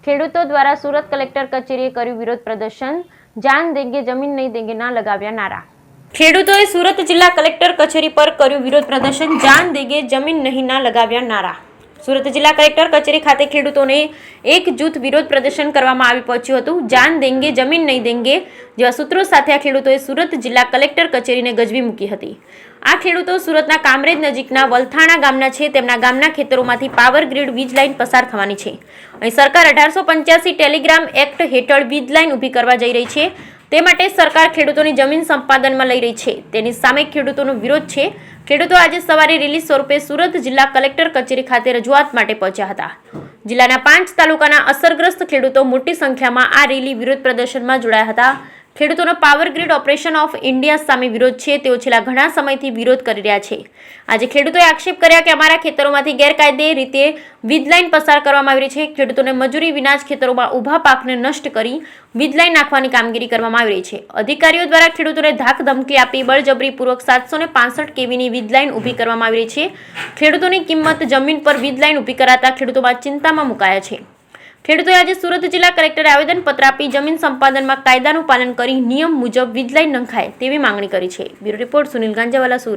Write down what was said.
ખેડૂતો દ્વારા સુરત કલેક્ટર કચેરીએ કર્યું વિરોધ પ્રદર્શન। જાન દેંગે જમીન નહીં દેંગે ના લગાવ્યા નારા। ખેડૂતોએ સુરત જિલ્લા કલેક્ટર કચેરી પર કર્યું વિરોધ પ્રદર્શન। જાન દેંગે જમીન નહીં ના લગાવ્યા નારા। સુરત જિલ્લા કલેક્ટર કચેરી ખાતે ખેડૂતોને એક જૂથ વિરોધ પ્રદર્શન કરવામાં આવી પહોંચ્યું હતું। જાન દેંગે જમીન નહીં દેંગે જેવા સૂત્રો સાથે આ ખેડૂતોએ સુરત જિલ્લા કલેક્ટર કચેરીને ગજવી મૂકી હતી। આ ખેડૂતો સુરતના કામરેજ નજીકના વલથાણા ગામના છે। તેમના ગામના ખેતરોમાંથી પાવર ગ્રીડ વીજ લાઇન પસાર થવાની છે। અહીં સરકાર 1885 ટેલિગ્રામ એક્ટ હેઠળ વીજ લાઇન ઊભી કરવા જઈ રહી છે। તે માટે સરકાર ખેડૂતોની જમીન સંપાદનમાં લઈ રહી છે। તેની સામે ખેડૂતોનો વિરોધ છે। ખેડૂતો આજે સવારે રિલીઝ સ્વરૂપે સુરત જિલ્લા કલેક્ટર કચેરી ખાતે રજૂઆત માટે પહોંચ્યા હતા। જિલ્લાના 5 તાલુકાના અસરગ્રસ્ત ખેડૂતો મોટી સંખ્યામાં આ રેલી વિરોધ પ્રદર્શનમાં જોડાયા હતા। ખેડૂતોનો power grid operation of India સામે વિરોધ છે। તેઓ છેલ્લા ઘણા સમયથી વિરોધ કરી રહ્યા છે। આજે ખેડૂતોએ આક્ષેપ કર્યા કે અમારા ખેતરોમાંથી ગેરકાયદે રીતે વીજ લાઇન પસાર કરવામાં આવી રહી છે। ખેડૂતોને મજૂરી વિના જ ખેતરોમાં ઊભા પાકને નષ્ટ કરી વીજ લાઇન નાખવાની કામગીરી કરવામાં આવી રહી છે। અધિકારીઓ દ્વારા ખેડૂતોને ધાક ધમકી આપી બળજબરીપૂર્વક 765 kVની વીજ લાઇન ઊભી કરવામાં આવી રહી છે। ખેડૂતોની કિંમત જમીન પર વીજ લાઇન ઊભી કરાતા ખેડૂતોમાં ચિંતામાં મુકાયા છે। ખેડૂતોએ આજે સુરત જિલ્લા કલેક્ટરે આવેદનપત્ર આપી જમીન સંપાદનમાં કાયદાનું પાલન કરી નિયમ મુજબ વીજ લાઇન નંખાય તેવી માંગણી કરી છે। Bureau report Sunil Ganjawala, Surat.